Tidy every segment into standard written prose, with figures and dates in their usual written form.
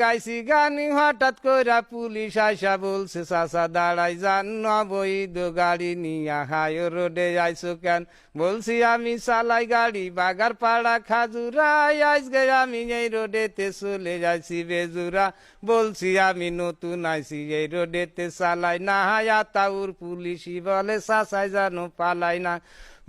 গাইছি গানি হঠাৎ কইরা পুলিশ আইসা বলছে চাচা দাঁড়াই যান অবৈধ গাড়ি নিয়া হাই রোডে আইসো কেন? বলছি আমি চালাই গাড়ি বাগার পাড়া খাজুরাই, আজকে আমি এই রোডেতে চলে যাইছি বেজুরা। বলছি আমি নতুন আইছি এই রোডেতে চালাই না, তাউর পুলিশই বলে চাচাই জানো পালাই না।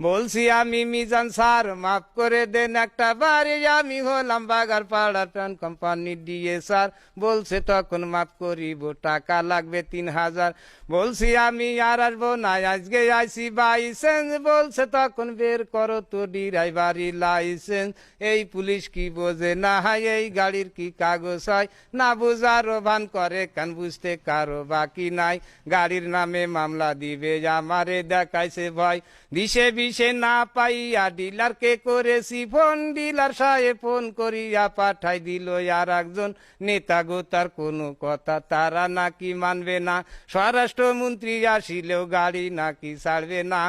বলছি আমি মিজান স্যার মাফ করে দেন একটা বাড়ি, আমি হলাম বাগার পাড়ার প্যান কোম্পানি দিয়ে স্যার। বলছে তখন মাফ করিব টাকা লাগবে 3,000। বলছি আমি আর আসবো না আজকে আইসি বাইসেন্স। বলছে তখন বের করো তো ড্রাইভারি লাইসেন্স। এই পুলিশ কি বোঝে না, এই গাড়ির কি কাগজ হয় না, বুঝারও ভান করে কান বুঝতে কারো বাকি নাই। গাড়ির নামে মামলা দিবে আমারে দেখাইছে ভয়, দিশে বিশে না পাইয়া ডিলারকে করেছি ফোন। ডিলার সাহেব ফোন করিয়া পাঠাই দিল আর একজন নেতা গো, তার কোনো কথা তারা নাকি মানবে না। স্বরাষ্ট্রমন্ত্রী আসিলেও গাড়ি নাকি ছাড়বে না।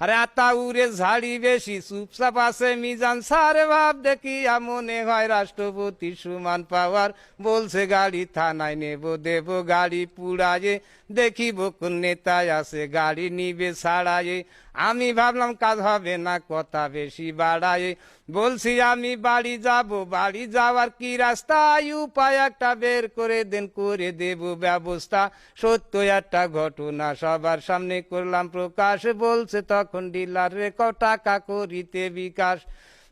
আরে আতাউরে ঝাড়ি বেশি চুপচাপ আছে মিজান স্যার, ভাব দেখিয়া মনে হয় রাষ্ট্রপতির সমান পাওয়ার। বলছে গাড়ি থানায় নেব দেব গাড়ি পুড়ায়ে, দেখিব কোন নেতায় আছে গাড়ি নিবে ছাড়ায়ে। আমি ভাবলাম কাজ হবে না কথা বেশি বাড়ায়ে। বলছি আমি বাড়ি যাব, বাড়ি যাওয়ার কি রাস্তা, উপায় একটা বের করে দেন করে দেব ব্যবস্থা। সত্য একটা ঘটনা সবার সামনে করলাম প্রকাশ। বলছে তখন ডিলার রে টাকা করিতে বিকাশ।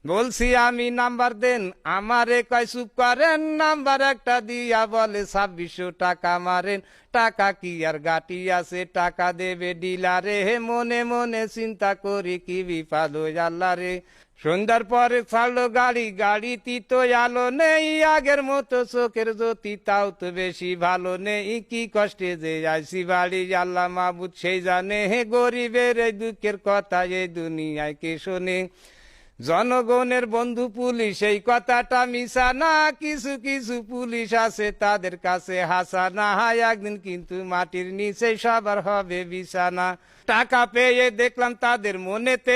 বলছি আমি নাম্বার দেন আমারে, কয় চুপ করেন। নাম্বার একটা দিয়া বলে 2600 টাকা মারেন। টাকা কি আর গাটি আছে, টাকা দেবে ডিলারে। হে মনে মনে চিন্তা করি কি বিপদ আল্লাহ রে। সন্ধ্যার পরে ছাড়লো গাড়ি, গাড়িতে তো আলো নেই আগের মতো চোখের জ্যোতি, তাও তো বেশি ভালো নেই। কি কষ্টে যে আইসি বাড়ি আল্লাহ মাহবুদ সেই জানে। হে গরিবের এই দুঃখের কথা এই দুনিয়ায় কে শোনে? জনগণের বন্ধু পুলিশ এই কথাটা মিশা না, কিছু কিছু পুলিশ আছে তাদের কাছে হাসা না। একদিন কিন্তু মাটির নিচে সবার হবে বিছানা। টাকা পেয়ে দেখলাম তাদের মনেতে